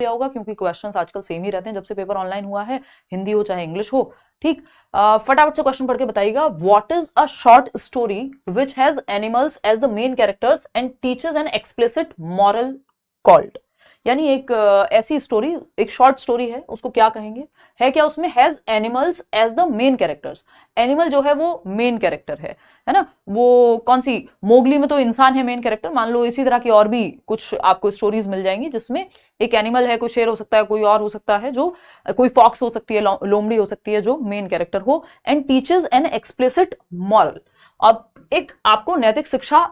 लिया होगा, क्योंकि क्वेश्चंस आजकल सेम ही रहते हैं जब से पेपर ऑनलाइन हुआ है, हिंदी हो चाहे इंग्लिश हो। ठीक, फटाफट से क्वेश्चन पढ़ के बताइएगा। What is a short story which has animals as the main characters and teaches an explicit moral called. यानी एक ऐसी स्टोरी, एक शॉर्ट स्टोरी है, उसको क्या कहेंगे, है क्या उसमें has animals as the main characters. Animal जो है वो मेन कैरेक्टर है ना। वो कौन सी, मोगली में तो इंसान है मेन कैरेक्टर, मान लो इसी तरह की और भी कुछ आपको स्टोरीज मिल जाएंगी जिसमें एक एनिमल है, कोई शेर हो सकता है, कोई और हो सकता है, जो कोई फॉक्स हो सकती है, लोमड़ी हो सकती है, जो मेन कैरेक्टर हो, and teaches an explicit moral. अब एक आपको नैतिक शिक्षा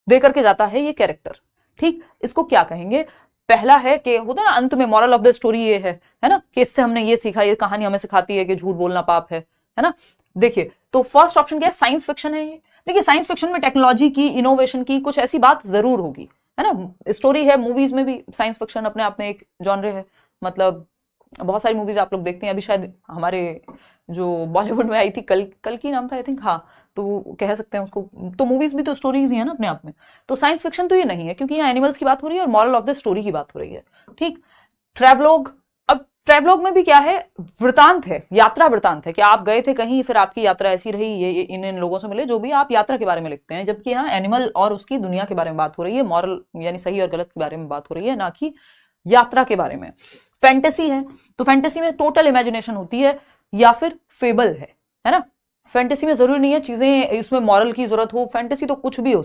दे करके जाता है ये कैरेक्टर। ठीक, इसको क्या कहेंगे। पहला है कि होता है ना अंत में मॉरल ऑफ द स्टोरी ये है ना, कि इससे हमने ये सीखा, ये कहानी हमें सिखाती है कि झूठ बोलना पाप है ना। देखिए, तो फर्स्ट ऑप्शन क्या है, साइंस फिक्शन है ये। देखिए, साइंस फिक्शन में टेक्नोलॉजी की, इनोवेशन की कुछ ऐसी बात जरूर होगी, है ना। स्टोरी है, मूवीज में भी साइंस फिक्शन अपने आप में एक जॉनर है। मतलब बहुत सारी मूवीज आप लोग देखते हैं, अभी शायद हमारे जो बॉलीवुड में आई थी, कल की नाम था आई थिंक, हाँ, तो कह सकते हैं उसको, तो मूवीज भी तो स्टोरीज ही है ना अपने आप में। तो साइंस फिक्शन तो ये नहीं है, क्योंकि यहाँ एनिमल्स की बात हो रही है और मॉरल ऑफ द स्टोरी की बात हो रही है। ठीक, ट्रैवलॉग। अब ट्रैवलॉग में भी क्या है, वृतांत है, यात्रा वृतांत है कि आप गए थे कहीं, फिर आपकी यात्रा ऐसी रही, ये इन लोगों से मिले, जो भी आप यात्रा के बारे में लिखते हैं। जबकि यहाँ एनिमल और उसकी दुनिया के बारे में बात हो रही है, मॉरल यानी सही और गलत के बारे में बात हो रही है, ना कि यात्रा के बारे में। फैंटेसी है, तो फैंटेसी में टोटल इमेजिनेशन होती है, या फिर फेबल है ना। फैंटेसी में जरूरी नहीं है चीजें इसमें मॉरल की जरूरत हो, फैंटेसी तो कुछ भी हो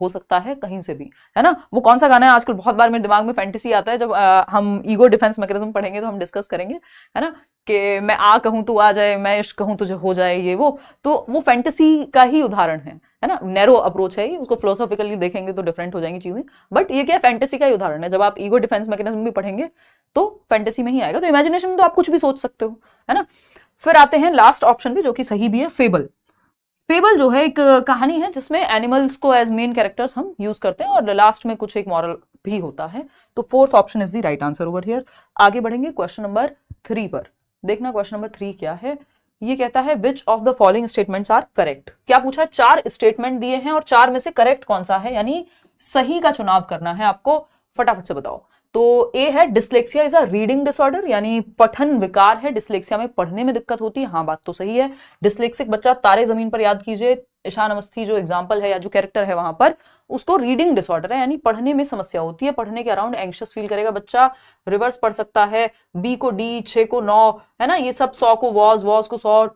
सकता है कहीं से भी, है ना। वो कौन सा गाना है, आजकल बहुत बार मेरे दिमाग में फैंटेसी आता है, जब हम ईगो डिफेंस मैकेनिज्म पढ़ेंगे तो हम डिस्कस करेंगे, है ना, कि मैं आ कहूं तो आ जाए, मैं इश्क कहूं तुझे हो जाए, ये वो वो फैंटेसी का ही उदाहरण है ना। नैरो अप्रोच है, उसको फिलोसॉफिकली देखेंगे तो डिफरेंट हो जाएंगी चीजें, बट ये क्या फैंटेसी का ही उदाहरण है। जब आप ईगो डिफेंस मैकेनिज्म भी पढ़ेंगे तो फैंटेसी में ही आएगा। तो इमेजिनेशन में तो आप कुछ भी सोच सकते हो, है ना। फिर आते हैं लास्ट ऑप्शन पे, जो कि सही भी है, फेबल। फेबल जो है एक कहानी है जिसमें एनिमल्स को एज मेन कैरेक्टर्स हम यूज करते हैं और लास्ट में कुछ एक मॉरल भी होता है। तो fourth option is the right answer over here. आगे बढ़ेंगे क्वेश्चन नंबर 3 पर। देखना क्वेश्चन नंबर 3 क्या है। ये कहता है which of the following statements are correct. क्या पूछा है, 4 स्टेटमेंट दिए हैं और 4 में से करेक्ट कौन सा है, यानी सही का चुनाव करना है आपको। फटाफट से बताओ। तो ए है dyslexia is a reading disorder, यानी पठन विकार है, डिसलेक्सिया में पढ़ने में दिक्कत होती है। हाँ, बात तो सही है। डिसलेक्सिक बच्चा तारे जमीन पर याद कीजिए, ईशान अवस्थी जो एग्जाम्पल है या जो कैरेक्टर है वहां पर, उसको रीडिंग डिसऑर्डर है, यानी पढ़ने में समस्या होती है, पढ़ने के अराउंड एंग्शियस फील करेगा बच्चा, रिवर्स पढ़ सकता है, बी को डी, 6 को 9, है ना, ये सब, 100 को वॉज को 100,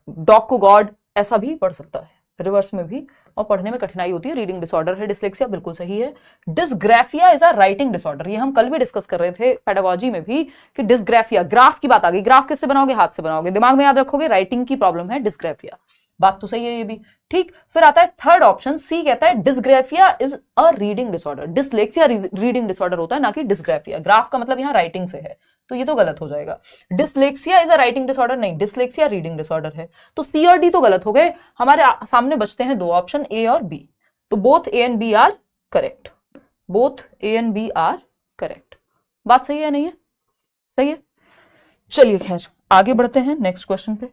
डॉग को गॉड, ऐसा भी पढ़ सकता है रिवर्स में भी, और पढ़ने में कठिनाई होती है, रीडिंग डिसऑर्डर है डिसलेक्सिया, बिल्कुल सही है। Dysgraphia is a writing disorder, ये हम कल भी डिस्कस कर रहे थे पेडागोजी में भी कि डिसग्राफिया, ग्राफ की बात आ गई, ग्राफ किससे बनाओगे, हाथ से बनाओगे, दिमाग में याद रखोगे, राइटिंग की प्रॉब्लम है डिसग्राफिया, बात तो सही है ये भी। ठीक, फिर आता है थर्ड ऑप्शन, सी कहता है dysgraphia is a reading disorder, dyslexia reading disorder होता है ना कि डिसग्राफिया, ग्राफ का मतलब यहाँ राइटिंग से है, तो ये तो गलत हो जाएगा। Dyslexia is a writing disorder, नहीं, डिसलेक्सिया रीडिंग डिसऑर्डर है, तो सी और डी तो गलत हो गए। हमारे सामने बचते हैं 2 ऑप्शन, ए और बी, तो both A and B are correct, both A and B are correct. बात सही है, नहीं है, सही है। चलिए खैर आगे बढ़ते हैं नेक्स्ट क्वेश्चन पे।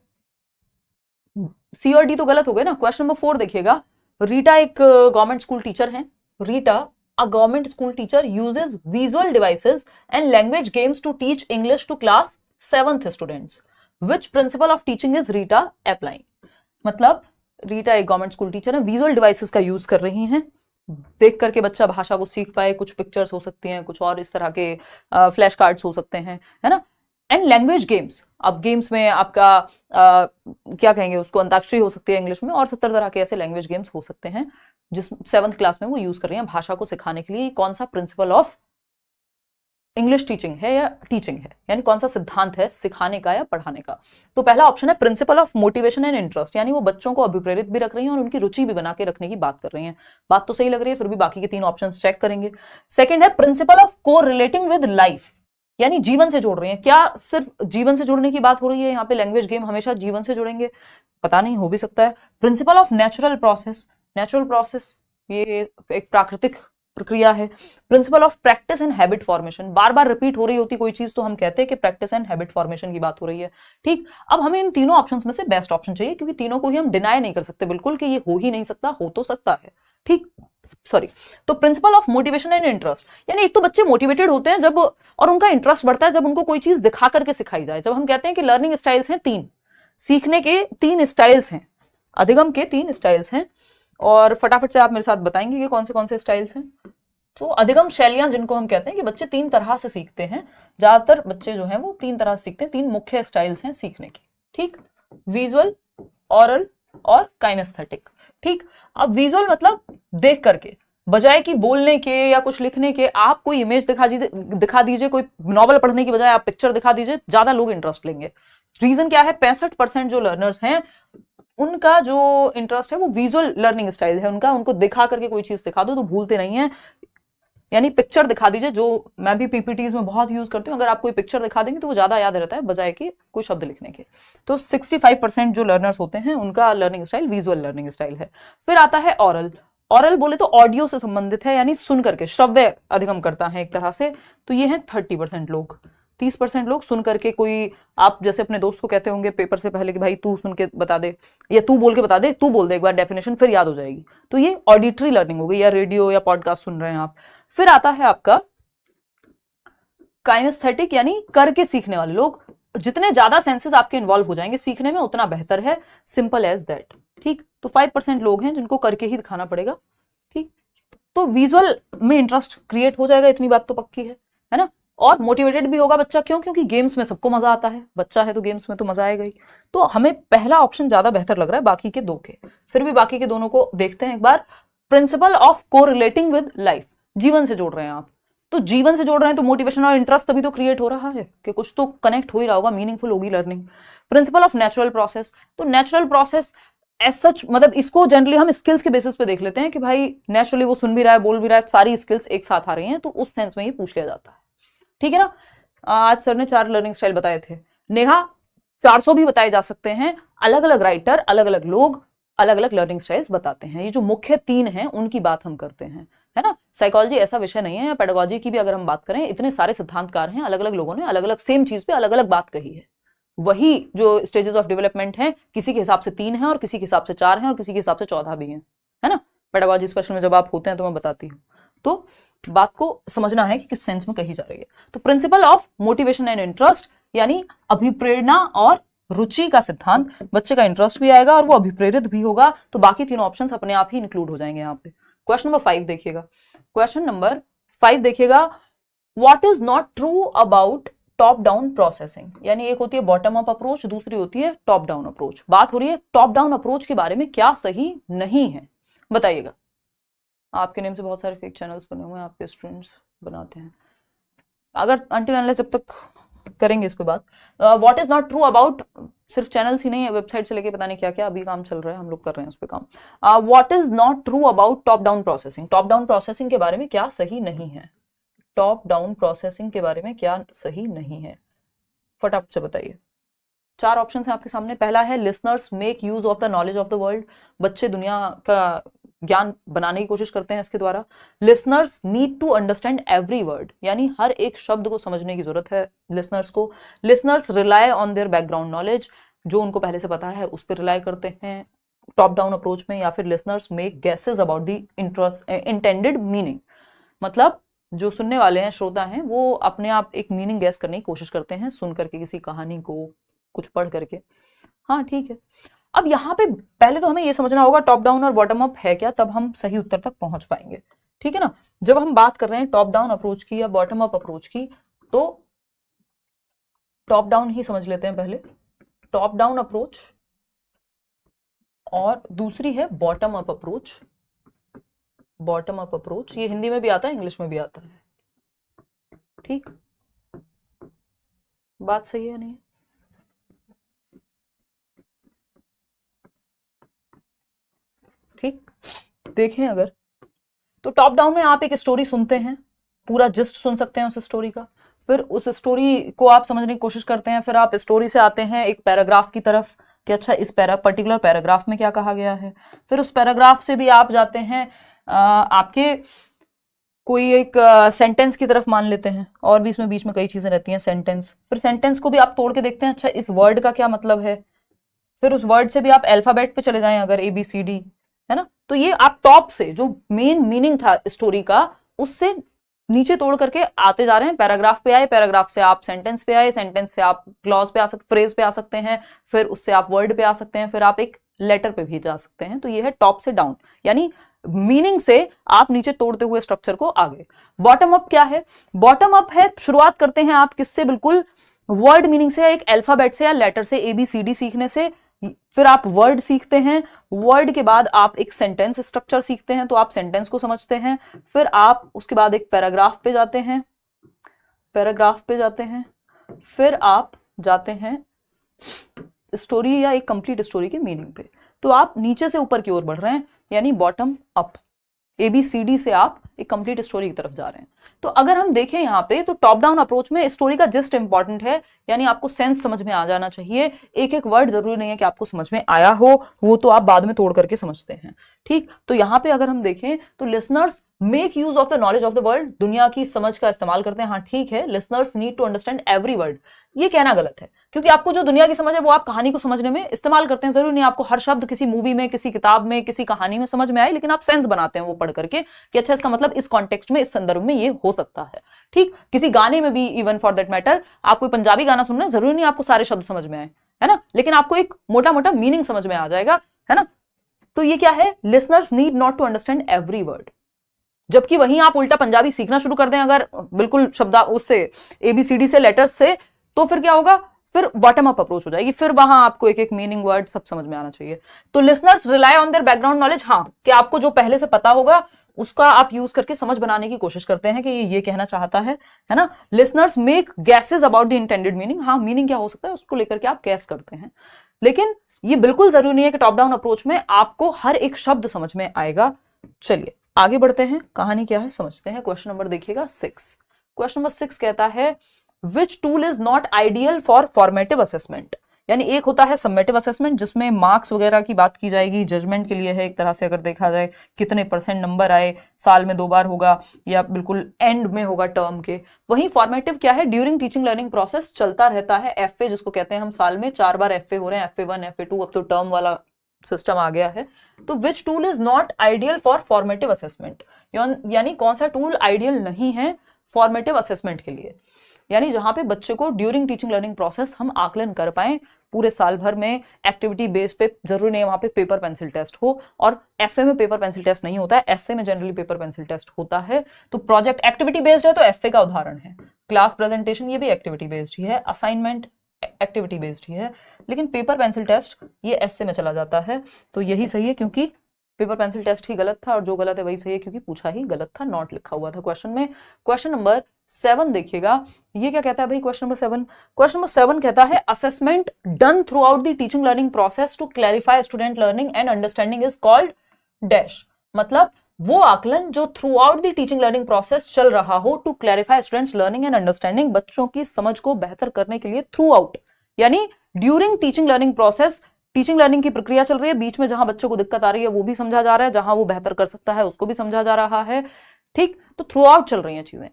सी और डी तो गलत हो गए ना। क्वेश्चन नंबर 4 देखिएगा। रीटा एक गवर्नमेंट स्कूल टीचर है। Rita a government school teacher uses visual devices and language games to teach English to class 7th students. Which principle of teaching is Rita applying. मतलब Rita एक government school teacher है, visual devices का use कर रही हैं, देख करके बच्चा भाषा को सीख पाए, कुछ पिक्चर्स हो सकती हैं, कुछ और इस तरह के फ्लैश कार्ड्स हो सकते हैं, है ना। एंड लैंग्वेज गेम्स, अब गेम्स में आपका क्या कहेंगे उसको, अंताक्षरी हो सकती है इंग्लिश में, और 70 तरह के ऐसे लैंग्वेज गेम्स हो सकते हैं जिस 7th क्लास में वो यूज कर रही हैं भाषा को सिखाने के लिए। कौन सा प्रिंसिपल ऑफ इंग्लिश टीचिंग है या टीचिंग है, यानी कौन सा सिद्धांत है सिखाने का या पढ़ाने का। तो पहला ऑप्शन है principle of motivation and interest, यानी वो बच्चों को अभिप्रेरित भी रख रही हैं और उनकी रुचि भी बना के रखने की बात कर रही हैं। बात तो सही लग रही है, फिर भी बाकी के 3 ऑप्शन चेक करेंगे। सेकंड है प्रिंसिपल ऑफ को रिलेटिंग विद लाइफ, यानी जीवन से जोड़ रही हैं। क्या सिर्फ जीवन से जुड़ने की बात हो रही है यहाँ पे, लैंग्वेज गेम हमेशा जीवन से जुड़ेंगे, पता नहीं, हो भी सकता है। Principle of natural process, natural process ये एक प्राकृतिक प्रक्रिया है। Principle of practice and habit formation, bar bar repeat हो रही होती कोई चीज तो हम कहते हैं कि प्रैक्टिस एंड हैबिट फॉर्मेशन की बात हो रही है। ठीक, अब हमें इन तीनों ऑप्शंस में से बेस्ट ऑप्शन चाहिए, क्योंकि तीनों को ही हम डिनाई नहीं कर सकते बिल्कुल कि ये हो ही नहीं सकता, हो तो सकता है। ठीक, सॉरी, तो principle of motivation and interest, यानी एक तो बच्चे मोटिवेटेड होते हैं जब, और उनका इंटरेस्ट बढ़ता है जब उनको कोई चीज दिखा करके सिखाई जाए। जब हम कहते हैं कि लर्निंग स्टाइल्स हैं 3, सीखने के 3 स्टाइल्स हैं, अधिगम के 3 स्टाइल्स हैं, और फटाफट से आप मेरे साथ बताएंगे कि कौन से स्टाइल्स हैं। तो अधिगम शैलियां जिनको हम कहते हैं कि बच्चे 3 तरह से सीखते हैं, ज्यादातर बच्चे जो हैं वो 3 तरह से सीखते हैं, 3 मुख्य स्टाइल्स हैं सीखने की, ठीक, विजुअल, ऑरल और काइनेस्थेटिक, ठीक। अब विजुअल मतलब देख करके, बजाय कि बोलने के या कुछ लिखने के, आप कोई इमेज दिखा दीजिए, कोई नॉवल पढ़ने की बजाय आप पिक्चर दिखा दीजिए, ज्यादा लोग इंटरेस्ट लेंगे। रीजन क्या है, 65% जो लर्नर्स हैं उनका जो इंटरेस्ट है वो विजुअल लर्निंग स्टाइल है उनका, उनको दिखा करके कोई चीज सिखा दो तो भूलते नहीं है, यानी पिक्चर दिखा दीजिए, जो मैं भी पीपीटीज में बहुत यूज करती हूँ, अगर आप कोई पिक्चर दिखा देंगे तो वो ज्यादा याद रहता है बजाय कि कोई शब्द लिखने के। तो 65% जो लर्नर्स होते हैं उनका learning style visual learning style है। फिर आता है ऑरल, ऑरल बोले तो ऑडियो से संबंधित है, यानी सुन करके, श्रव्य अधिगम करता है एक तरह से, तो ये है 30% लोग। 30% लोग सुन करके, कोई आप जैसे अपने दोस्त को कहते होंगे पेपर से पहले कि भाई तू सुन के बता दे, या तू बोल के बता दे, तू बोल दे एक बार डेफिनेशन, फिर याद हो जाएगी, तो ये ऑडिटरी लर्निंग हो गई, या रेडियो या पॉडकास्ट सुन रहे हैं आप। फिर आता है आपका काइनेस्थेटिक, यानी करके सीखने वाले लोग, जितने ज्यादा सेंसेस आपके इन्वॉल्व हो जाएंगे सीखने में उतना बेहतर है, सिंपल एज दैट, ठीक। तो 5% लोग हैं जिनको करके ही दिखाना पड़ेगा, ठीक। तो विजुअल में इंटरेस्ट क्रिएट हो जाएगा, इतनी बात तो पक्की है ना, और मोटिवेटेड भी होगा बच्चा, क्यों, क्योंकि गेम्स में सबको मजा आता है, बच्चा है तो गेम्स में तो मजा आएगा ही। तो हमें पहला ऑप्शन ज्यादा बेहतर लग रहा है बाकी के 2 के, फिर भी बाकी के दोनों को देखते हैं एक बार। Principle of correlating with life, जीवन से जोड़ रहे हैं आप, तो जीवन से जोड़ रहे हैं तो मोटिवेशन और इंटरेस्ट तभी तो क्रिएट हो रहा है कि कुछ तो कनेक्ट हो ही रहा होगा, मीनिंगफुल होगी learning. Principle of natural process, तो नेचुरल प्रोसेस एज सच, मतलब इसको जनरली हम स्किल्स के बेसिस पे देख लेते हैं कि भाई नेचुरली वो सुन भी रहा है, बोल भी रहा है, सारी स्किल्स एक साथ आ रही हैं, तो उस सेंस में ये पूछ लिया जाता है, ठीक है ना। आज सर ने 4 लर्निंग स्टाइल बताए थे, नेहा 400 भी बताए जा सकते हैं, अलग अलग राइटर, अलग अलग लोग अलग अलग लर्निंग स्टाइल्स बताते हैं। ये जो मुख्य 3 हैं उनकी बात हम करते हैं, है ना। साइकोलॉजी ऐसा विषय नहीं है, या पेडागोजी की भी अगर हम बात करें, इतने सारे सिद्धांतकार हैं, अलग अलग लोगों ने अलग अलग सेम चीज पे अलग अलग बात कही है। वही जो स्टेजेस ऑफ डेवलपमेंट है, किसी के हिसाब से 3 है और किसी के हिसाब से 4 है और किसी के हिसाब से 14 भी है ना। पेडागोजी स्पेशल में जब आप होते हैं तो मैं बताती हूँ, तो बात को समझना है कि किस सेंस में कही जा रही है। तो principle of motivation and interest, यानी अभिप्रेरणा और रुचि का सिद्धांत, बच्चे का इंटरेस्ट भी आएगा और वो अभिप्रेरित भी होगा, तो बाकी तीनों ऑप्शंस अपने आप ही इंक्लूड हो जाएंगे यहाँ पे। क्वेश्चन नंबर 5 देखिएगा, क्वेश्चन नंबर 5 देखिएगा, what is not true about top down processing, यानी एक होती है बॉटम अप अप्रोच, दूसरी होती है टॉप डाउन अप्रोच। बात हो रही है टॉप डाउन अप्रोच के बारे में क्या सही नहीं है, बताइएगा। आपके नेम से बहुत सारे फेक चैनल्स बने हुए हैं, आपके स्टूडेंट्स बनाते हैं, अगर अंटिल अनलेस जब तक करेंगे इस पे बात। What is not true about, सिर्फ चैनल्स ही नहीं है, वेबसाइट से लेके पता नहीं क्या क्या अभी काम चल रहा है, हम लोग कर रहे हैं उस पे काम। What is not true about top down processing, top down processing के बारे में क्या सही नहीं है, टॉप डाउन प्रोसेसिंग के बारे में क्या सही नहीं है, फटाफट से बताइए। 4 ऑप्शन है आपके सामने। पहला है listeners make use of the knowledge of the world, बच्चे दुनिया का ज्ञान बनाने की कोशिश करते हैं इसके द्वारा। Listeners need to understand every word, यानी हर एक शब्द को समझने की जरूरत है लिसनर्स को। Listeners rely on their background knowledge, जो उनको पहले से पता है उस पर रिलाय करते हैं टॉप डाउन अप्रोच में। या फिर listeners make guesses about the intended meaning, मतलब जो सुनने वाले हैं, श्रोता हैं, वो अपने आप एक मीनिंग गेस करने की कोशिश करते हैं सुन करके, किसी कहानी को, कुछ पढ़ करके। हाँ ठीक है, अब यहाँ पे पहले तो हमें ये समझना होगा टॉप डाउन और बॉटम अप है क्या, तब हम सही उत्तर तक पहुंच पाएंगे, ठीक है ना। जब हम बात कर रहे हैं टॉप डाउन अप्रोच की या बॉटम अप अप्रोच की, तो टॉप डाउन ही समझ लेते हैं पहले, टॉप डाउन अप्रोच, और दूसरी है bottom up approach. Bottom up approach ये हिंदी में भी आता है, इंग्लिश में भी आता है, ठीक, बात सही है नहीं? ठीक, देखें अगर तो टॉप डाउन में आप एक स्टोरी सुनते हैं, पूरा जिस्ट सुन सकते हैं उस स्टोरी का, फिर उस स्टोरी को आप समझने की कोशिश करते हैं, फिर आप स्टोरी से आते हैं एक पैराग्राफ की तरफ कि अच्छा इस पर्टिकुलर पैराग्राफ में क्या कहा गया है, फिर उस पैराग्राफ से भी आप जाते हैं आपके कोई एक सेंटेंस की तरफ मान लेते हैं, और भी इसमें बीच में कई चीजें रहती हैं, सेंटेंस, फिर सेंटेंस को भी आप तोड़ के देखते हैं अच्छा इस वर्ड का क्या मतलब है, फिर उस वर्ड से भी आप अल्फाबेट पे चले जाएं अगर ABCD, है ना, तो ये आप टॉप से जो मेन मीनिंग था स्टोरी का उससे नीचे तोड़ करके आते जा रहे हैं। पैराग्राफ पे आए, पैराग्राफ से आप सेंटेंस पे आए, सेंटेंस से आप क्लॉज पे आ सकते, फ्रेज पे आ सकते हैं, फिर उससे आप वर्ड पे आ सकते हैं, फिर आप एक लेटर पे भी जा सकते हैं। तो ये है टॉप से डाउन, यानी मीनिंग से आप नीचे तोड़ते हुए स्ट्रक्चर को आगे। बॉटम अप क्या है? बॉटम अप है शुरुआत करते हैं आप किससे? बिल्कुल वर्ड मीनिंग से, एक अल्फाबेट से या लेटर से, ABCD सीखने से, फिर आप वर्ड सीखते हैं, वर्ड के बाद आप एक सेंटेंस स्ट्रक्चर सीखते हैं, तो आप सेंटेंस को समझते हैं, फिर आप उसके बाद एक पैराग्राफ पे जाते हैं, पैराग्राफ पे जाते हैं, फिर आप जाते हैं स्टोरी या एक कंप्लीट स्टोरी के मीनिंग पे। तो आप नीचे से ऊपर की ओर बढ़ रहे हैं, यानी बॉटम अप। ABCD से आप एक कंप्लीट स्टोरी की तरफ जा रहे हैं। तो अगर हम देखें यहाँ पे, तो टॉप डाउन अप्रोच में स्टोरी का जस्ट इंपॉर्टेंट है, यानी आपको सेंस समझ में आ जाना चाहिए। एक एक वर्ड जरूरी नहीं है कि आपको समझ में आया हो, वो तो आप बाद में तोड़ करके समझते हैं, ठीक। तो यहाँ पे अगर हम देखें तो listeners make use of the knowledge of the world, दुनिया की समझ का इस्तेमाल करते हैं। हाँ ठीक है, listeners need to understand every word, ये कहना गलत है, क्योंकि आपको जो दुनिया की समझ है वो आप कहानी को समझने में इस्तेमाल करते हैं। जरूरी नहीं आपको हर शब्द किसी मूवी में, किसी किताब में, किसी कहानी में समझ में आए, लेकिन आप सेंस बनाते हैं वो पढ़ करके कि अच्छा इसका मतलब इस कॉन्टेक्स्ट में, इस संदर्भ में ये हो सकता है, ठीक। किसी गाने में भी, इवन फॉर दैट मैटर, आप कोई पंजाबी गाना सुन रहे हैं, जरूरी नहीं आपको सारे शब्द समझ में आए, है ना, लेकिन आपको एक मोटा मोटा मीनिंग समझ में आ जाएगा, है ना। तो ये क्या है? Listeners need not to understand every word. जबकि वहीं आप उल्टा पंजाबी सीखना शुरू कर दें अगर बिल्कुल शब्द उससे, ABCD से, लेटर्स से, तो फिर क्या होगा? फिर बॉटम अप अप्रोच हो जाएगी, फिर वहां आपको एक एक मीनिंग वर्ड सब समझ में आना चाहिए। तो listeners rely on their background knowledge, हाँ, कि आपको जो पहले से पता होगा उसका आप यूज करके समझ बनाने की कोशिश करते हैं कि ये कहना चाहता है ना। Listeners make gases about the intended meaning, हाँ मीनिंग क्या हो सकता है उसको लेकर के आप गैस करते हैं, लेकिन ये बिल्कुल जरूरी नहीं है कि टॉप डाउन अप्रोच में आपको हर एक शब्द समझ में आएगा। चलिए आगे बढ़ते हैं, कहानी क्या है समझते हैं। क्वेश्चन नंबर देखिएगा 6। क्वेश्चन नंबर 6 कहता है which tool is not ideal for formative assessment, यानी एक होता है समेटिव असेसमेंट जिसमें मार्क्स वगैरह की बात की जाएगी, जजमेंट के लिए है एक तरह से, अगर देखा जाए कितने % नंबर आए, साल में 2 बार होगा या बिल्कुल एंड में होगा टर्म के। वहीं फॉर्मेटिव क्या है? ड्यूरिंग टीचिंग लर्निंग प्रोसेस चलता रहता है, FA जिसको कहते हैं हम, साल में 4 बार FA हो रहे हैं, FA1 FA2, अब तो टर्म वाला सिस्टम आ गया है। तो which tool is not ideal for formative assessment, यानी कौन सा टूल आइडियल नहीं है फॉर्मेटिव असेसमेंट के लिए, यानी जहां पे बच्चे को ड्यूरिंग टीचिंग लर्निंग प्रोसेस हम आकलन कर पाए पूरे साल भर में, एक्टिविटी बेस पे। जरूरी नहीं है वहां पे पेपर पेंसिल टेस्ट हो, और FA में पेपर पेंसिल टेस्ट नहीं होता है, SA में जनरली पेपर पेंसिल टेस्ट होता है। तो प्रोजेक्ट एक्टिविटी बेस्ड है तो FA का उदाहरण है, क्लास प्रेजेंटेशन ये भी एक्टिविटी बेस्ड ही है, असाइनमेंट एक्टिविटी बेस्ड ही है, लेकिन पेपर पेंसिल टेस्ट ये SA में चला जाता है। तो यही सही है, क्योंकि पेपर पेंसिल टेस्ट ही गलत था, और जो गलत है वही सही है क्योंकि पूछा ही गलत था, नॉट लिखा हुआ था क्वेश्चन में। क्वेश्चन नंबर 7 देखिएगा, ये क्या कहता है भाई? क्वेश्चन नंबर 7, क्वेश्चन नंबर 7 कहता है assessment done throughout the teaching learning process to clarify student learning and understanding is called dash. मतलब वो आकलन जो throughout the teaching learning process चल रहा हो to clarify students learning and understanding, बच्चों की समझ को बेहतर करने के लिए, थ्रू आउट यानी during teaching learning process, teaching learning की प्रक्रिया चल रही है, बीच में जहां बच्चों को दिक्कत आ रही है वो भी समझा जा रहा है, जहां वो बेहतर कर सकता है उसको भी समझा जा रहा है, ठीक। तो थ्रू आउट चल रही हैं चीजें।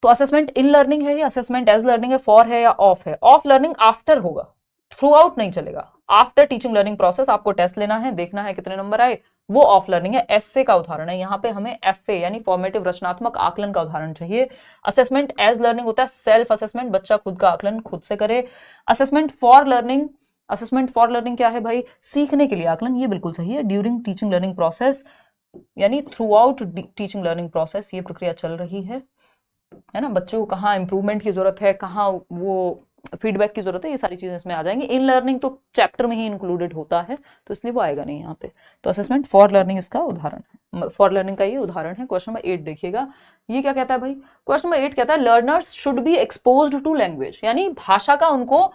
तो असेसमेंट इन लर्निंग है या असेसमेंट एज लर्निंग है, फॉर है या ऑफ है? ऑफ लर्निंग आफ्टर होगा, थ्रू आउट नहीं चलेगा। आफ्टर टीचिंग लर्निंग प्रोसेस आपको टेस्ट लेना है, देखना है कितने नंबर आए, वो ऑफ लर्निंग है। SA का उदाहरण है, यहाँ पे हमें FA यानी फॉर्मेटिव रचनात्मक आकलन का उदाहरण चाहिए। असेसमेंट एज लर्निंग होता है सेल्फ असेसमेंट, बच्चा खुद का आकलन खुद से करे। Assessment for learning, assessment for learning क्या है भाई? सीखने के लिए आकलन, ये बिल्कुल सही है। ड्यूरिंग टीचिंग लर्निंग प्रोसेस यानी through out teaching learning process ये प्रक्रिया चल रही है ना, बच्चों को कहाँ इंप्रूवमेंट की जरूरत है, कहाँ वो फीडबैक की जरूरत है, ये सारी चीजें इसमें आ जाएंगी। इन लर्निंग तो चैप्टर में ही इंक्लूडेड होता है, तो इसलिए वो आएगा नहीं यहाँ पे। तो असेसमेंट फॉर लर्निंग इसका उदाहरण है, फॉर लर्निंग का ये उदाहरण है। क्वेश्चन नंबर 8 देखिएगा, ये क्या कहता है भाई? क्वेश्चन नंबर 8 कहता है learners should be exposed to language, यानी भाषा का उनको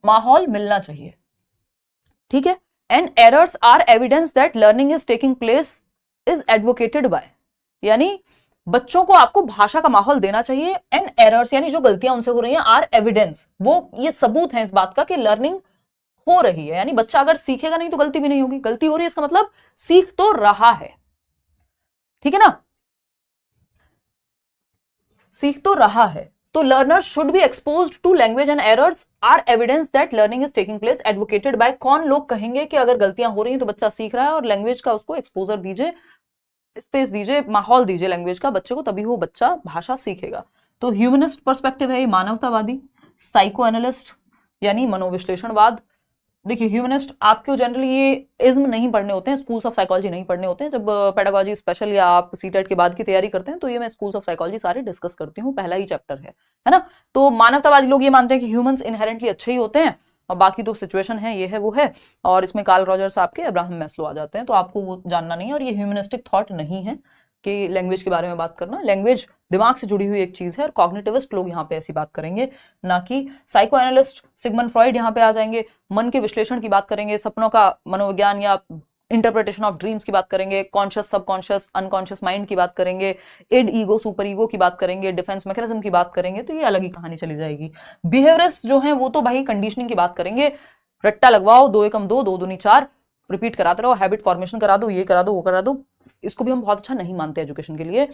माहौल मिलना चाहिए, ठीक है। And errors are evidence that learning is taking place is advocated by, यानी बच्चों को आपको भाषा का माहौल देना चाहिए। एंड एरर्स यानी जो गलतियां उनसे हो रही हैं, आर एविडेंस, वो ये सबूत है इस बात का कि लर्निंग हो रही है, यानी बच्चा अगर सीखेगा नहीं तो गलती भी नहीं होगी, गलती हो रही है इसका मतलब सीख तो रहा है, ठीक है ना, सीख तो रहा है। तो learners should be exposed to language and errors are evidence that learning is taking place, advocated by. कौन लोग कहेंगे कि अगर गलतियां हो रही हैं तो बच्चा सीख रहा है, और लैंग्वेज का उसको एक्सपोजर दीजिए, स्पेस दीजिए, माहौल दीजिए लैंग्वेज का बच्चे को, तभी वो बच्चा भाषा सीखेगा। तो ह्यूमनिस्ट पर्सपेक्टिव है ये, मानवतावादी। साइको एनालिस्ट यानी मनोविश्लेषणवाद। देखिए ह्यूमनिस्ट आपको जनरली ये इज्म नहीं पढ़ने होते हैं, स्कूल्स ऑफ साइकोलॉजी नहीं पढ़ने होते हैं। जब पेडागोजी स्पेशल या आप सीटेट के बाद की तैयारी करते हैं तो ये मैं स्कूल्स ऑफ साइकोलॉजी सारे डिस्कस करती हूँ, पहला ही चैप्टर है ना। तो मानवतावादी लोग ये मानते हैं कि ह्यूमंस इनहेरेंटली अच्छे ही होते हैं, और बाकी तो सिचुएशन है, ये है वो है, और इसमें कार्ल रॉजर्स आपके अब्राहम मैस्लो आ जाते हैं, तो आपको वो जानना नहीं है। और ये ह्यूमनिस्टिक थॉट नहीं है कि लैंग्वेज के बारे में बात करना। लैंग्वेज दिमाग से जुड़ी हुई एक चीज है, और कॉग्निटिविस्ट लोग यहाँ पे ऐसी बात करेंगे, ना कि साइको एनालिस्ट। सिगमंड फ्रॉइड यहाँ पे आ जाएंगे, मन के विश्लेषण की बात करेंगे, सपनों का मनोविज्ञान या इंटरप्रिटेशन ऑफ ड्रीम्स की बात करेंगे, कॉन्शियस सबकॉन्शियस अनकॉन्शियस माइंड की बात करेंगे, इड ईगो सुपर ईगो की बात करेंगे, डिफेंस मैकेनिज्म की बात करेंगे, तो ये अलग ही कहानी चली जाएगी। बिहेवियरिस्ट जो है वो तो भाई कंडीशनिंग की बात करेंगे, रट्टा लगवाओ, 2 एकम 2, 2 दूनी 4, रिपीट कराते रहो, हैबिट फॉर्मेशन करा दो, ये करा दो, वो करा दो। इसको भी हम बहुत अच्छा नहीं मानते एजुकेशन के लिए।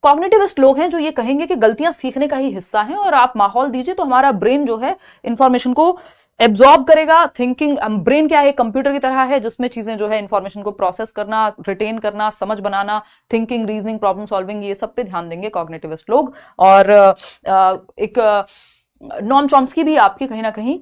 कॉग्निटिविस्ट लोग हैं जो ये कहेंगे कि गलतियां सीखने का ही हिस्सा हैं, और आप माहौल दीजिए तो हमारा ब्रेन जो है इंफॉर्मेशन को एब्जॉर्ब करेगा। थिंकिंग ब्रेन क्या है, कंप्यूटर की तरह है जिसमें चीजें जो है इंफॉर्मेशन को प्रोसेस करना, रिटेन करना, समझ बनाना, थिंकिंग, रीजनिंग, प्रॉब्लम सॉल्विंग, ये सब पे ध्यान देंगे कॉग्निटिविस्ट लोग। और एक नॉम चॉम्स्की भी आपकी कहीं ना कहीं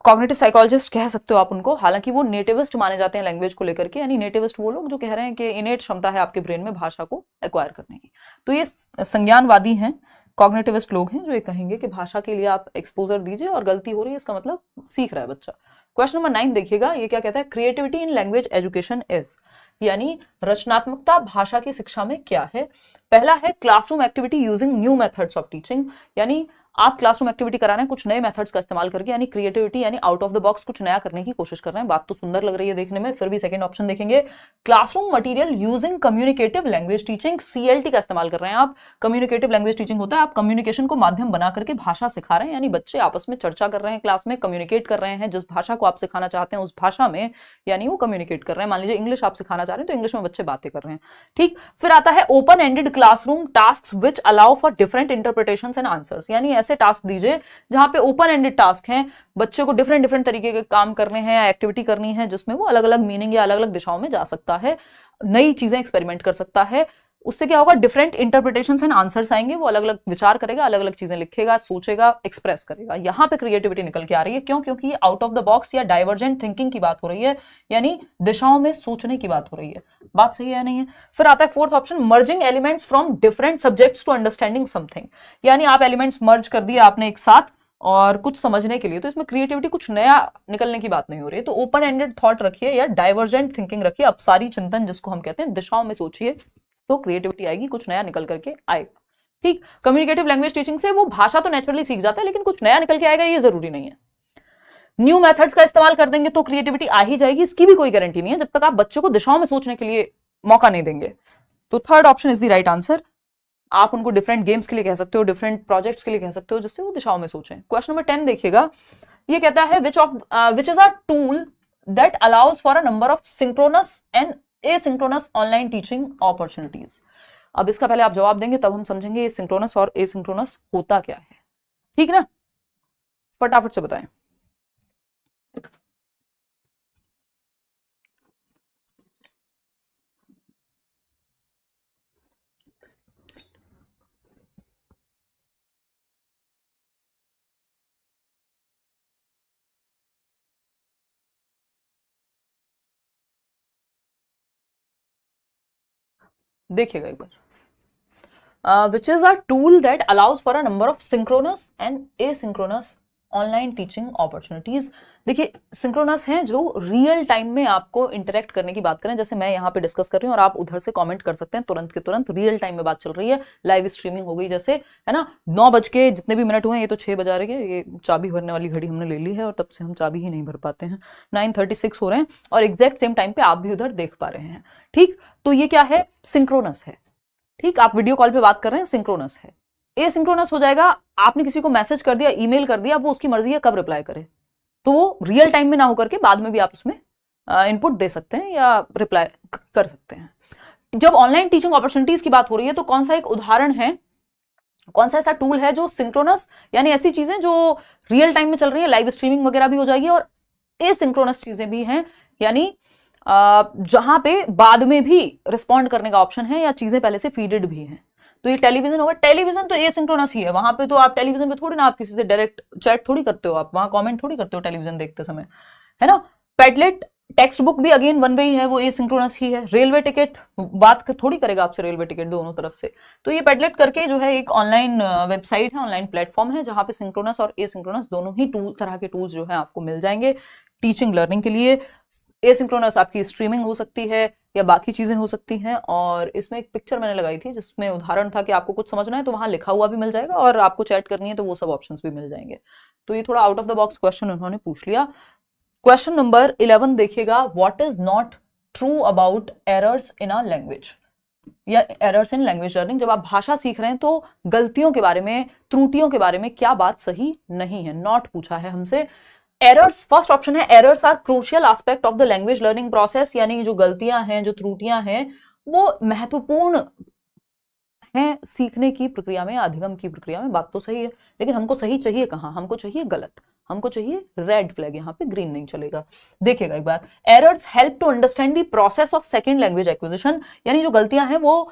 कॉग्निटिव साइकोलॉजिस्ट कह सकते हो आप उनको, हालांकि वो नेटिविस्ट माने जाते हैं लैंग्वेज को लेकर के। यानी नेटिविस्ट वो लोग जो कह रहे हैं कि इनेट क्षमता है आपके ब्रेन में भाषा को एक्वायर करने की। तो ये संज्ञानवादी हैं, कॉग्निटिविस्ट लोग हैं जो ये कहेंगे कि भाषा के लिए आप एक्सपोजर दीजिए, और गलती हो रही है इसका मतलब सीख रहा है बच्चा। क्वेश्चन नंबर 9 देखिएगा, ये क्या कहता है, creativity in language education is, यानी रचनात्मकता भाषा की शिक्षा में क्या है। पहला है classroom activity using new methods of teaching, यानी आप क्लासरूम एक्टिविटी करा रहे हैं कुछ नए मेथड्स का इस्तेमाल करके, यानी क्रिएटिविटी यानी आउट ऑफ द बॉक्स कुछ नया करने की कोशिश कर रहे हैं। बात तो सुंदर लग रही है देखने में, फिर भी सेकंड ऑप्शन देखेंगे, classroom material using communicative language teaching, CLT का इस्तेमाल कर रहे हैं आप। कम्युनिकेटिव लैंग्वेज टीचिंग होता है आप कम्युनिकेशन को माध्यम बना करके भाषा सिखा रहे हैं, यानी बच्चे आपस में चर्चा कर रहे हैं, क्लास में कम्युनिकेट कर रहे हैं, जिस भाषा को आप सिखाना चाहते हैं उस भाषा में, यानी वो कम्युनिकेट कर रहे हैं। मान लीजिए इंग्लिश आप सिखाना चाह रहे हैं तो इंग्लिश में बच्चे बातें कर रहे हैं, ठीक। फिर आता है open ended classroom task which allow for different interpretations and answers, यानी ऐसे टास्क दीजिए जहां पे ओपन एंडेड टास्क हैं, बच्चे को डिफरेंट डिफरेंट तरीके के काम करने हैं या एक्टिविटी करनी है, जिसमें वो अलग अलग मीनिंग या अलग अलग दिशाओं में जा सकता है, नई चीजें एक्सपेरिमेंट कर सकता है। उससे क्या होगा, डिफरेंट इंटरप्रिटेशंस एंड आंसर्स आएंगे, वो अलग अलग विचार करेगा, अलग अलग चीजें लिखेगा, सोचेगा, एक्सप्रेस करेगा। यहां पे क्रिएटिविटी निकल के आ रही है, क्यों, क्योंकि ये आउट ऑफ द बॉक्स या डाइवर्जेंट थिंकिंग की बात हो रही है, यानी दिशाओं में सोचने की बात हो रही है। बात सही है नहीं है। फिर आता है fourth option, merging elements from different subjects to understanding something, यानी आप एलिमेंट्स मर्ज कर दिए आपने एक साथ और कुछ समझने के लिए, तो इसमें क्रिएटिविटी कुछ नया निकलने की बात नहीं हो रही है। तो ओपन एंडेड थॉट रखिए या डाइवर्जेंट थिंकिंग रखिए, अपसारी चिंतन जिसको हम कहते हैं, दिशाओं में सोचिए तो क्रिएटिविटी आएगी, कुछ नया निकल करके आएगा, ठीक। कम्युनिकेटिव लैंग्वेज टीचिंग से वो भाषा तो नेचुरली सीख जाता है, लेकिन कुछ नया निकल के आएगा ये जरूरी नहीं है। न्यू मेथड्स का इस्तेमाल कर देंगे तो क्रिएटिविटी आ ही जाएगी, इसकी भी कोई गारंटी नहीं है जब तक आप बच्चों को दिशाओं में सोचने के लिए मौका नहीं देंगे। तो third option is the right answer. आप उनको डिफरेंट गेम्स के लिए कह सकते हो, डिफरेंट प्रोजेक्ट्स के लिए कह सकते हो, जिससे वो दिशाओं में सोचें। क्वेश्चन नंबर 10 देखिएगा, ये कहता है विच is a tool that allows for a number of synchronous and asynchronous online teaching opportunities. अब इसका पहले आप जवाब देंगे तब हम समझेंगे ये सिंक्रोनस और एसिंक्रोनस होता क्या है, ठीक ना। फटाफट से बताएं। देखिएगा एक बार, which is a tool that allows for a number of synchronous and asynchronous online teaching opportunities. देखिए सिंक्रोनस हैं जो रियल टाइम में आपको इंटरेक्ट करने की बात करें, जैसे मैं यहाँ पे डिस्कस कर रही हूँ और आप उधर से कमेंट कर सकते हैं तुरंत के तुरंत, रियल टाइम में बात चल रही है, लाइव स्ट्रीमिंग हो गई जैसे, है ना। 9 बज के जितने भी मिनट हुए, ये तो 6 बजा रही है, ये चाबी भरने वाली घड़ी हमने ले ली है और तब से हम चाबी ही नहीं भर पाते हैं। 9:36 हो रहे हैं और एग्जैक्ट सेम टाइम पे आप भी उधर देख पा रहे हैं, ठीक। तो ये क्या है, सिंक्रोनस है, ठीक। आप वीडियो कॉल पे बात कर रहे हैं, सिंक्रोनस है। एसिंक्रोनस हो जाएगा, आपने किसी को मैसेज कर दिया, ईमेल कर दिया, वो उसकी मर्जी है कब रिप्लाई करे, तो वो रियल टाइम में ना होकर के बाद में भी आप उसमें इनपुट दे सकते हैं या रिप्लाई कर सकते हैं। जब ऑनलाइन टीचिंग अपॉर्चुनिटीज की बात हो रही है तो कौन सा एक उदाहरण है कौन सा ऐसा टूल है जो सिंक्रोनस, यानी ऐसी चीजें जो रियल टाइम में चल रही है, लाइव स्ट्रीमिंग वगैरह भी हो जाएगी, और एसिंक्रोनस चीजें भी हैं, यानी जहां पे बाद में भी रिस्पॉन्ड करने का ऑप्शन है या चीजें पहले से फीडेड भी हैं। तो ये टेलीविजन होगा। टेलीविजन तो एसिंक्रोनस ही है, वहां पे तो आप टेलीविजन पे थोड़ी ना आप किसी से डायरेक्ट चैट थोड़ी करते हो, आप वहां कमेंट थोड़ी करते हो टेलीविजन देखते समय, है ना। पेडलेट टेक्स्ट बुक भी अगेन वन वे ही है, वो एसिंक्रोनस ही है। रेलवे टिकट बात थोड़ी करेगा आपसे रेलवे टिकट दोनों तरफ से। तो ये पेडलेट करके जो है एक ऑनलाइन वेबसाइट है, ऑनलाइन प्लेटफॉर्म है, जहां पे सिंक्रोनस और एसिंक्रोनस दोनों ही तरह के टूल्स जो है आपको मिल जाएंगे टीचिंग लर्निंग के लिए। एसिंक्रोनस आपकी स्ट्रीमिंग हो सकती है या बाकी चीजें हो सकती हैं। और इसमें एक पिक्चर मैंने लगाई थी जिसमें उदाहरण था कि आपको कुछ समझना है तो वहां लिखा हुआ भी मिल जाएगा, और आपको चैट करनी है तो वो सब ऑप्शंस भी मिल जाएंगे। तो ये थोड़ा out of the box question उन्होंने पूछ लिया। क्वेश्चन नंबर 11 देखिएगा, what is not true about errors in a language या एरर्स इन लैंग्वेज लर्निंग। जब आप भाषा सीख रहे हैं तो गलतियों के बारे में, त्रुटियों के बारे में क्या बात सही नहीं है, नॉट पूछा है हमसे। एरर्स, फर्स्ट ऑप्शन है, errors are crucial aspect of the language learning process, यानी जो गलतियां हैं, जो त्रुटियां हैं, वो महत्वपूर्ण हैं सीखने की प्रक्रिया में, अधिगम की प्रक्रिया में। बात तो सही है, लेकिन हमको सही चाहिए कहां, हमको चाहिए गलत, हमको चाहिए रेड फ्लैग, यहाँ पे ग्रीन नहीं चलेगा। देखिएगा एक बार, errors help to understand the process of second language acquisition, यानी जो गलतियां हैं वो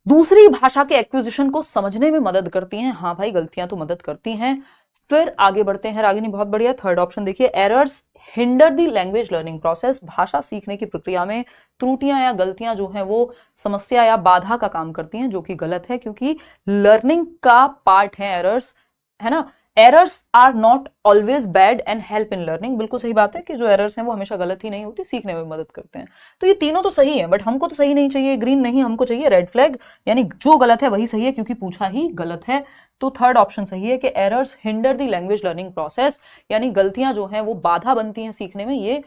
दूसरी भाषा के एक्विजिशन को समझने में मदद करती हैं। हाँ भाई, गलतियां तो मदद करती हैं। फिर आगे बढ़ते हैं, रागिनी बहुत बढ़िया। थर्ड ऑप्शन देखिए, errors hinder the language learning process, भाषा सीखने की प्रक्रिया में त्रुटियां या गलतियां जो हैं वो समस्या या बाधा का काम करती हैं, जो कि गलत है, क्योंकि लर्निंग का पार्ट है एरर्स, है ना। Errors are not always bad and help in learning, बिल्कुल सही बात है कि जो एरर्स हैं वो हमेशा गलत ही नहीं होती, सीखने में मदद करते हैं। तो ये तीनों तो सही है, बट हमको तो सही नहीं चाहिए ग्रीन, नहीं, हमको चाहिए रेड फ्लैग, यानी जो गलत है वही सही है, क्योंकि पूछा ही गलत है। तो थर्ड ऑप्शन सही है कि errors hinder the language learning process, यानी गलतियां जो हैं वो बाधा बनती हैं सीखने में, ये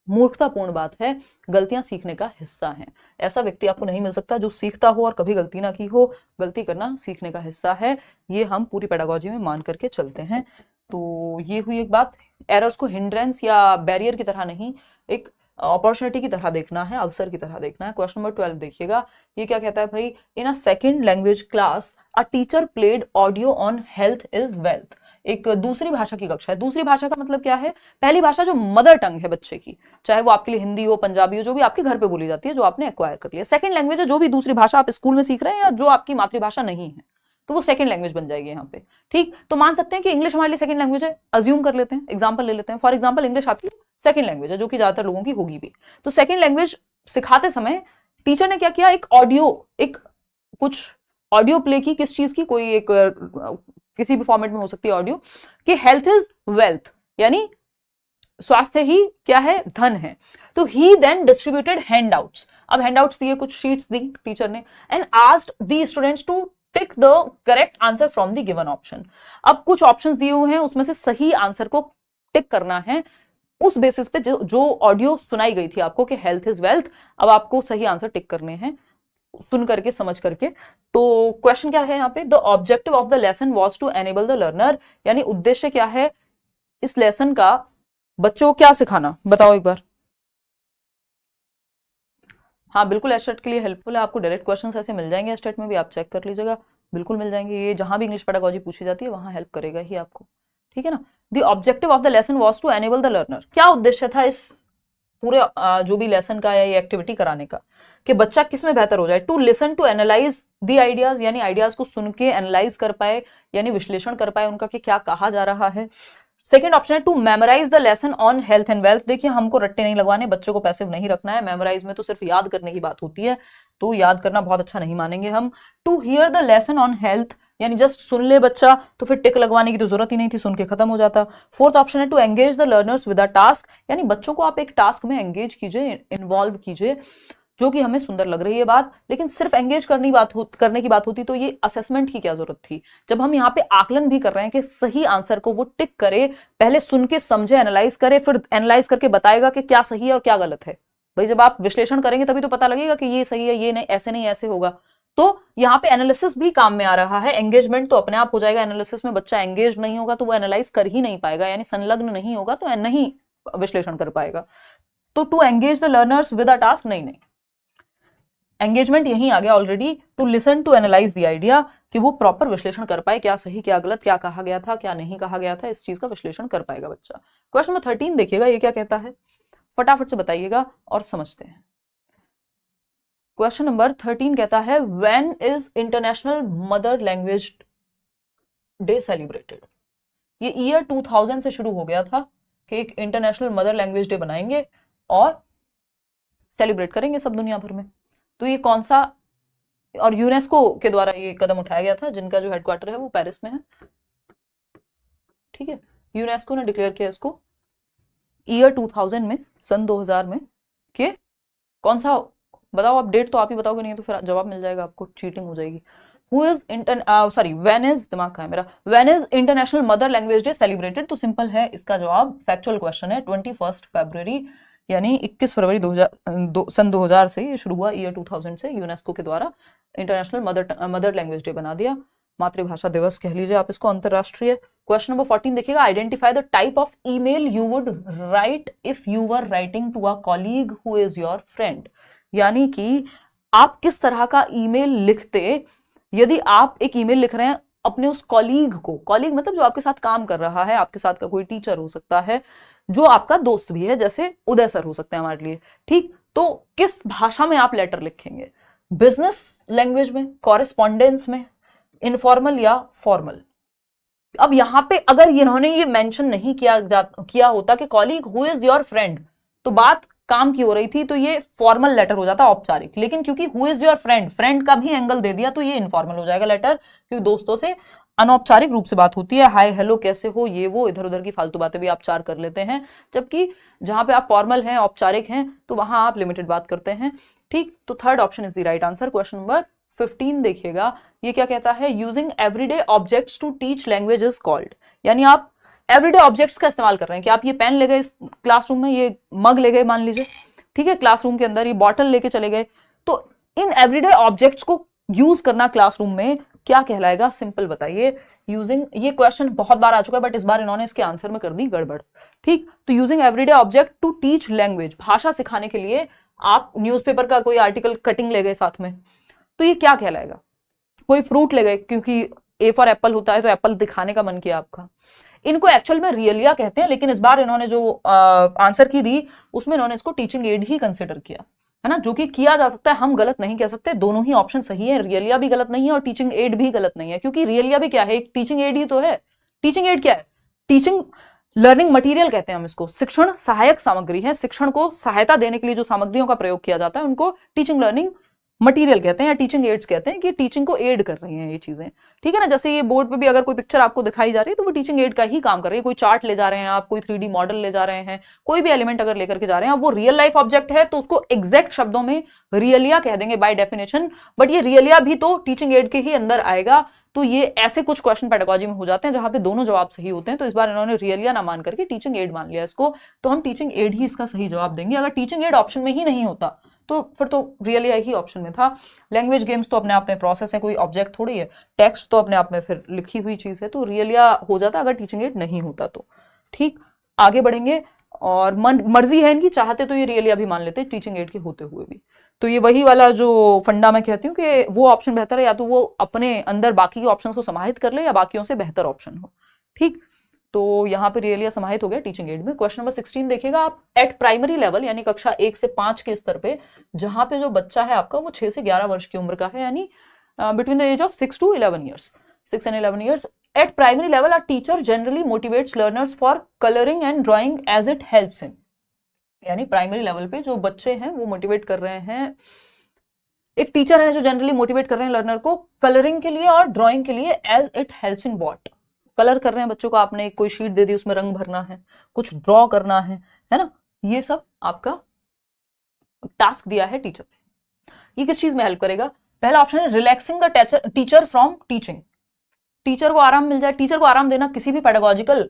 मूर्खतापूर्ण बात है। गलतियां सीखने का हिस्सा हैं। ऐसा व्यक्ति आपको नहीं मिल सकता जो सीखता हो और कभी गलती ना की हो। गलती करना सीखने का हिस्सा है, ये हम पूरी पेडागोजी में मान करके चलते हैं। तो ये हुई एक बात, एरर्स को हिंड्रेंस या बैरियर की तरह नहीं, एक अपॉर्चुनिटी की तरह देखना है, अवसर की तरह देखना है। क्वेश्चन नंबर 12 देखिएगा, ये क्या कहता है भाई, in a second language class a teacher played audio on health is wealth. एक दूसरी भाषा की कक्षा है। दूसरी भाषा का मतलब क्या है, पहली भाषा जो मदर टंग है बच्चे की, चाहे वो आपके लिए हिंदी हो, पंजाबी हो, जो भी आपके घर पे बोली जाती है, जो आपने एक्वायर कर लिया। सेकंड लैंग्वेज है जो भी दूसरी भाषा आप स्कूल में सीख रहे हैं या जो आपकी मातृभाषा नहीं है, तो वो सेकंड लैंग्वेज बन जाएगी यहाँ पे। ठीक, तो मान सकते हैं कि इंग्लिश हमारे लिए सेकंड लैंग्वेज है, अज्यूम कर लेते हैं, एग्जाम्पल ले लेते हैं। फॉर एग्जाम्पल, इंग्लिश आपकी सेकंड लैंग्वेज है, जो कि ज्यादातर लोगों की होगी भी। तो सेकंड लैंग्वेज सिखाते समय टीचर ने क्या किया, एक ऑडियो, एक कुछ ऑडियो प्ले की, किस चीज की, कोई एक किसी भी फॉर्मेट में हो सकती है ऑडियो, कि हेल्थ इज वेल्थ, यानी स्वास्थ्य ही क्या है, धन है। तो ही देन डिस्ट्रीब्यूटेड हैंडआउट्स, अब हैंडआउट्स दिए, कुछ शीट्स दी टीचर ने, and asked the students to tick the correct answer from the given option. अब कुछ ऑप्शंस दिए हुए हैं, उसमें से सही आंसर को टिक करना है, उस बेसिस पे जो ऑडियो सुनाई गई थी आपको कि हेल्थ इज वेल्थ, अब आपको सही आंसर टिक करने हैं सुन करके, समझ करके। तो क्वेश्चन क्या है यहाँ पे, the objective of the lesson was to enable the learner, यानी उद्देश्य क्या है इस लेसन का, बच्चों को क्या सिखाना, बताओ एक बार। हाँ बिल्कुल, एस्टेट के लिए हेल्पफुल है, आपको डायरेक्ट क्वेश्चंस ऐसे मिल जाएंगे एस्टेट में भी, आप चेक कर लीजिएगा, बिल्कुल मिल जाएंगे। ये जहां भी इंग्लिश पेडागोजी पूछी जाती है वहां हेल्प करेगा ही आपको, ठीक है ना। The objective of the lesson was to enable the learner, क्या उद्देश्य था इस पूरे जो भी लेसन का या ये एक्टिविटी कराने का, कि बच्चा किस में बेहतर हो जाए। To listen to analyse the ideas, यानी आइडियाज को सुन के एनालाइज कर पाए, यानी विश्लेषण कर पाए उनका कि क्या कहा जा रहा है। सेकेंड ऑप्शन है to memorise the lesson on health and wealth. देखिए, हमको रट्टे नहीं लगवाने, बच्चों को पैसिव नहीं रखना है, मेमोराइज में तो सिर्फ याद करने की बात होती है, तो याद करना बहुत अच्छा नहीं मानेंगे हम। To hear the lesson on health, यानी जस्ट सुन ले बच्चा तो फिर टिक लगवाने की तो जरूरत ही नहीं थी, सुन के खत्म हो जाता। फोर्थ ऑप्शन है to engage the learners with a task, यानी बच्चों को आप एक टास्क में एंगेज कीजिए, इन्वॉल्व कीजिए, जो कि हमें सुंदर लग रही है बात, लेकिन सिर्फ एंगेज करने की बात होती तो ये असेसमेंट की क्या जरूरत थी। जब हम यहाँ पे आकलन भी कर रहे हैं कि सही आंसर को वो टिक करे, पहले सुन के समझे, एनालाइज करे, फिर एनालाइज करके बताएगा कि क्या सही है और क्या गलत है। भाई जब आप विश्लेषण करेंगे तभी तो पता लगेगा कि ये सही है, ये नहीं ऐसे होगा। तो यहाँ पे एनालिसिस भी काम में आ रहा है। एंगेजमेंट तो अपने आप हो जाएगा एनालिसिस में, बच्चा एंगेज नहीं होगा तो वो एनालाइज कर ही नहीं पाएगा, यानी संलग्न नहीं होगा तो नहीं विश्लेषण कर पाएगा। तो to engage the learners with a task, नहीं, एंगेजमेंट यहीं आ गया already. To listen to analyse the idea, कि वो प्रॉपर विश्लेषण कर पाए, क्या सही क्या गलत, क्या कहा गया था क्या नहीं कहा गया था, इस चीज का विश्लेषण कर पाएगा बच्चा। क्वेश्चन नंबर 13 देखिएगा, ये क्या कहता है, फटाफट से बताइएगा और समझते हैं। क्वेश्चन नंबर 13 कहता है when is international mother language day celebrated. ये ईयर 2000 से शुरू हो गया था कि एक इंटरनेशनल मदर लैंग्वेज डे बनाएंगे और सेलिब्रेट करेंगे सब दुनिया भर में। तो ये कौन सा, और यूनेस्को के द्वारा ये कदम उठाया गया था, जिनका जो हेडक्वार्टर है वो पेरिस में है, ठीक है। यूनेस्को ने डिक्लेयर किया इसको ईयर 2000 में, सन 2000 में, कि कौन सा, बताओ आप डेट, तो आप ही बताओगे, नहीं तो फिर जवाब मिल जाएगा आपको, चीटिंग हो जाएगी। Who is when is, दिमाग कहाँ है मेरा, when is international mother language day celebrated. तो सिंपल है इसका जवाब, फैक्चुअल क्वेश्चन है, 21 फरवरी, यानी 21 फरवरी सन 2000 से ये शुरू हुआ, ईयर 2000 से यूनेस्को के द्वारा इंटरनेशनल मदर लैंग्वेज डे बना दिया, मातृभाषा दिवस कह लीजिए आप इसको, अंतरराष्ट्रीय। क्वेश्चन नंबर 14 देखिएगा, identify the type of email you would write if you were writing to a colleague who is your friend. यानी कि आप किस तरह का ईमेल लिखते यदि आप एक ईमेल लिख रहे हैं अपने उस कॉलीग को, कॉलीग मतलब जो आपके साथ काम कर रहा है, आपके साथ का कोई टीचर हो सकता है, जो आपका दोस्त भी है, जैसे उदय सर हो सकते हैं हमारे लिए, ठीक। तो किस भाषा में आप लेटर लिखेंगे, बिजनेस लैंग्वेज में, कॉरेस्पॉन्डेंस में, इनफॉर्मल या फॉर्मल। अब यहां पे अगर इन्होंने ये मेंशन नहीं किया होता कि colleague who is your friend, तो बात काम की हो रही थी, तो ये फॉर्मल लेटर हो जाता, औपचारिक। लेकिन क्योंकि who is your friend, friend का भी एंगल दे दिया, तो ये इनफॉर्मल हो जाएगा लेटर, क्योंकि दोस्तों से अनौपचारिक रूप से बात होती है, हाय हेलो कैसे हो, ये वो इधर उधर की फालतू बातें भी आप चार कर लेते हैं, जबकि जहां पे आप फॉर्मल हैं, औपचारिक हैं, तो वहां आप लिमिटेड बात करते हैं, ठीक। तो third option is the right answer. Question number 15 देखिएगा, ये क्या कहता है, using everyday objects to teach language is called. यानी आप एवरीडे ऑब्जेक्ट्स का इस्तेमाल कर रहे हैं, कि आप ये पेन ले गए क्लासरूम में, ये मग ले गए मान लीजिए, ठीक है, क्लासरूम के अंदर ये बॉटल लेके चले गए, तो इन एवरीडे ऑब्जेक्ट्स को यूज करना क्लासरूम में क्या कहलाएगा, सिंपल बताइए। यूजिंग, ये क्वेश्चन बहुत बार आ चुका है, बट इस बार इन्होंने इसके आंसर में कर दी गड़बड़, ठीक। तो using everyday object to teach language, भाषा सिखाने के लिए आप न्यूज़पेपर का कोई आर्टिकल कटिंग ले गए साथ में, तो ये क्या कहलाएगा। कोई फ्रूट ले गए, क्योंकि ए फॉर एप्पल होता है, तो एप्पल दिखाने का मन किया आपका। इनको एक्चुअल में रियलिया कहते हैं, लेकिन इस बार इन्होंने जो आंसर की दी उसमें इन्होंने इसको टीचिंग एड ही कंसिडर किया, है ना, जो कि किया जा सकता है, हम गलत नहीं कह सकते, दोनों ही ऑप्शन सही है, रियलिया भी गलत नहीं है और टीचिंग एड भी गलत नहीं है, क्योंकि रियलिया भी क्या है, एक टीचिंग एड ही तो है। टीचिंग एड क्या है, टीचिंग लर्निंग मटेरियल कहते हैं हम इसको, शिक्षण सहायक सामग्री है, शिक्षण को सहायता देने के लिए जो सामग्रियों का प्रयोग किया जाता है उनको टीचिंग लर्निंग मटेरियल कहते हैं या टीचिंग एड्स कहते हैं, कि टीचिंग को एड कर रही हैं ये चीजें, ठीक है ना। जैसे ये बोर्ड पे भी अगर कोई पिक्चर आपको दिखाई जा रही है तो वो टीचिंग एड का ही काम कर रही है, कोई चार्ट ले जा रहे हैं आप, कोई 3D मॉडल ले जा रहे हैं, कोई भी एलिमेंट अगर लेकर के जा रहे हैं, वो रियल लाइफ ऑब्जेक्ट है तो उसको एग्जैक्ट शब्दों में रियलिया कह देंगे बाय डेफिनेशन, बट ये रियलिया भी तो टीचिंग एड के ही अंदर आएगा। तो ये ऐसे कुछ क्वेश्चन पेडागोजी में हो जाते हैं जहां पे दोनों जवाब सही होते हैं, तो इस बार इन्होंने रियलिया ना मान करके टीचिंग एड मान लिया इसको, तो हम टीचिंग एड ही इसका सही जवाब देंगे। अगर टीचिंग एड ऑप्शन में ही नहीं होता तो फिर तो रियलिया ही ऑप्शन में था। लैंग्वेज गेम्स तो अपने आप में प्रोसेस है, कोई ऑब्जेक्ट थोड़ी है, टेक्स्ट तो अपने आप में फिर लिखी हुई चीज है, तो रियलिया हो जाता अगर टीचिंग एड नहीं होता तो, ठीक। आगे बढ़ेंगे, और मर्जी है इनकी, चाहते तो ये रियलिया भी मान लेते टीचिंग एड के होते हुए भी। तो ये वही वाला जो फंडा मैं कहती हूँ कि वो ऑप्शन बेहतर है, या तो वो अपने अंदर बाकी के ऑप्शन को समाहित कर ले या बाकियों से बेहतर ऑप्शन हो, ठीक। तो यहाँ पे रियलिया समाहित हो गया टीचिंग एड में। क्वेश्चन नंबर 16 देखिएगा आप, एट प्राइमरी लेवल यानी कक्षा 1 से 5 के स्तर पे, जहां पे जो बच्चा है आपका वो 6 से 11 वर्ष की उम्र का है, यानी between the age of 6 to 11 years, 6 and 11 years. At primary level, a teacher generally motivates learners for coloring and drawing as it helps him. यानी प्राइमरी लेवल पे जो बच्चे हैं वो मोटिवेट कर रहे हैं, एक टीचर है जो जनरली मोटिवेट कर रहे हैं लर्नर को कलरिंग के लिए और ड्राइंग के लिए, as it helps in what. Colour कर रहे हैं बच्चों को, आपने कोई शीट दे दी उसमें रंग भरना है, कुछ ड्रॉ करना है ना, ये सब आपका टास्क दिया है टीचर ने। ये किस चीज में हेल्प करेगा, पहला ऑप्शन है relaxing the teacher from teaching, teacher को आराम मिल जाए। टीचर को आराम देना किसी भी पेडागोजिकल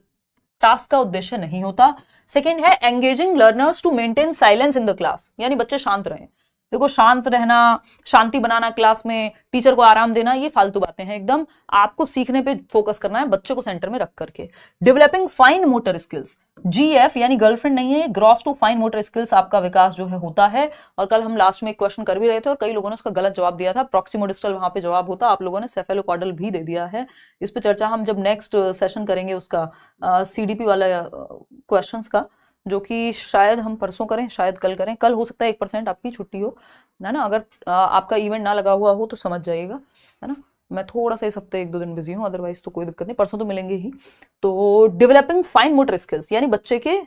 टास्क का उद्देश्य नहीं होता। सेकंड है engaging learners to maintain silence in the class, यानी बच्चे शांत रहें। देखो शांत रहना, शांति बनाना क्लास में, टीचर को आराम देना, ये फालतू बातें हैं एकदम। आपको सीखने पे फोकस करना है, बच्चे को सेंटर में रख करके। Developing fine motor skills, GF यानी गर्लफ्रेंड नहीं है, gross to fine motor skills आपका विकास जो है होता है। और कल हम लास्ट में एक क्वेश्चन कर भी रहे थे और कई लोगों ने उसका गलत जवाब दिया था, प्रॉक्सिमोडिस्टल वहां पे जवाब होता, आप लोगों ने सेफेलोकॉर्डल भी दे दिया है। इस पे चर्चा हम जब नेक्स्ट सेशन करेंगे उसका CDP वाला क्वेश्चंस का, जो कि शायद हम परसों करें, शायद कल करें, कल हो सकता है 1% आपकी छुट्टी हो, है ना। अगर आपका इवेंट ना लगा हुआ हो तो समझ जाइएगा, है ना। मैं थोड़ा सा इस हफ्ते 1-2 दिन बिजी हूँ, अदरवाइज तो कोई दिक्कत नहीं, परसों तो मिलेंगे ही। तो डेवलपिंग फाइन मोटर स्किल्स यानी बच्चे के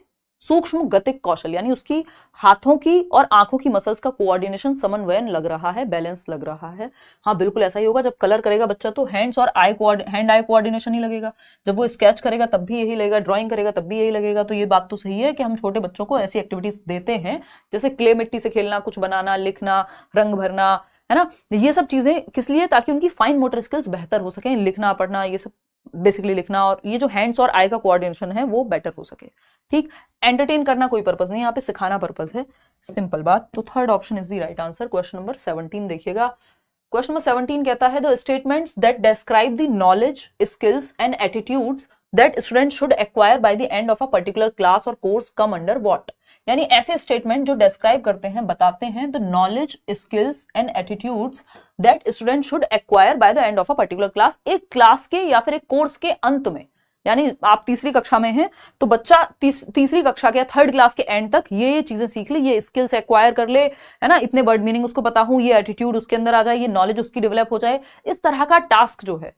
सूक्ष्म गतिक कौशल, यानी उसकी हाथों की और आंखों की मसल्स का कोऑर्डिनेशन, समन्वयन लग रहा है, बैलेंस लग रहा है। हाँ बिल्कुल ऐसा ही होगा, जब कलर करेगा बच्चा तो हैंड आई कोऑर्डिनेशन ही लगेगा, जब वो स्केच करेगा तब भी यही लगेगा, ड्राइंग करेगा तब भी यही लगेगा। तो ये बात तो सही है कि हम छोटे बच्चों को ऐसी एक्टिविटीज देते हैं जैसे क्ले मिट्टी से खेलना, कुछ बनाना, लिखना, रंग भरना, है ना। ये सब चीजें किस लिए, ताकि उनकी फाइन मोटर स्किल्स बेहतर हो सके, लिखना पढ़ना, ये सब बेसिकली लिखना, और ये जो हैंड्स और आई का कोऑर्डिनेशन है वो बेटर हो सके। ठीक, एंटरटेन करना कोई पर्पस नहीं, यहाँ पे सिखाना पर्पस है, सिंपल बात। तो third option is the right answer. Question number 17 देखिएगा। क्वेश्चन नंबर 17 कहता है the statements that describe the knowledge, skills and attitudes that student should acquire by the end of a particular class और course come under what. यानी ऐसे statement जो describe करते हैं, बताते हैं the knowledge, skills and attitudes that student should acquire by the end of a particular class, एक class के या फिर एक कोर्स के अंत में। यानी आप तीसरी कक्षा में हैं तो बच्चा तीसरी कक्षा के या थर्ड क्लास के एंड तक ये चीजें सीख ले, ये स्किल्स एक्वायर कर ले, है ना, इतने वर्ड मीनिंग उसको पता हो, ये एटीट्यूड उसके अंदर आ जाए, ये नॉलेज उसकी डेवलप हो जाए। इस तरह का टास्क जो है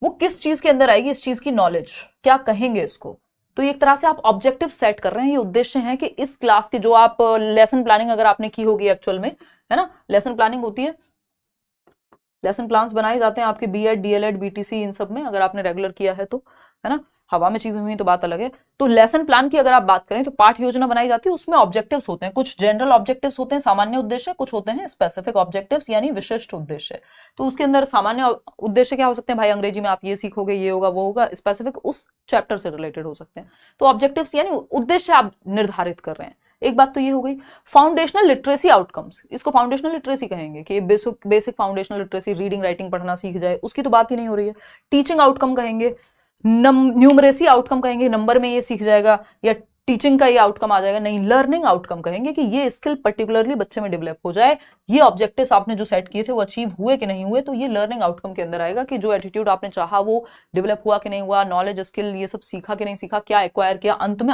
वो किस चीज के अंदर आएगी, इस चीज की नॉलेज, क्या कहेंगे इसको। तो एक तरह से आप ऑब्जेक्टिव सेट कर रहे हैं, ये उद्देश्य है कि इस क्लास के जो आप लेसन प्लानिंग अगर आपने की होगी एक्चुअल में, है ना, लेसन प्लानिंग होती है, लेसन प्लान्स बनाए जाते हैं आपके BEd, DLEd, BTC इन सब में, अगर आपने रेगुलर किया है तो, है ना। हवा में चीजें हुई तो बात अलग है। तो लेसन प्लान की अगर आप बात करें तो पाठ योजना बनाई जाती है, उसमें ऑब्जेक्टिव्स होते हैं, कुछ जनरल ऑब्जेक्टिव्स होते हैं, सामान्य उद्देश्य, कुछ होते हैं स्पेसिफिक ऑब्जेक्टिव्स यानी विशिष्ट उद्देश्य। तो उसके अंदर सामान्य उद्देश्य क्या हो सकते हैं भाई, अंग्रेजी में आप ये सीखोगे, ये होगा, वो होगा, स्पेसिफिक उस चैप्टर से रिलेटेड हो सकते हैं। तो ऑब्जेक्टिव्स यानी उद्देश्य आप निर्धारित कर रहे हैं। एक बात तो ये हो गई। फाउंडेशनल लिटरेसी आउटकम्स, इसको फाउंडेशनल लिटरेसी कहेंगे कि basic foundational literacy, reading writing पढ़ना सीख जाए, उसकी तो बात ही नहीं हो रही है। टीचिंग आउटकम कहेंगे, न्यूमरेसी आउटकम कहेंगे, नंबर में ये सीख जाएगा, या टीचिंग का ये आउटकम आ जाएगा, नहीं, लर्निंग आउटकम कहेंगे कि ये स्किल पर्टिकुलरली बच्चे में डेवलप हो जाए, ये ऑब्जेक्टिव्स आपने जो सेट किए थे वो अचीव हुए कि नहीं हुए, तो ये लर्निंग आउटकम के अंदर आएगा कि जो एटीट्यूड आपने चाहा वो डेवलप हुआ कि नहीं हुआ, नॉलेज, स्किल, ये सब सीखा कि नहीं सीखा, क्या एक्वायर किया, अंत में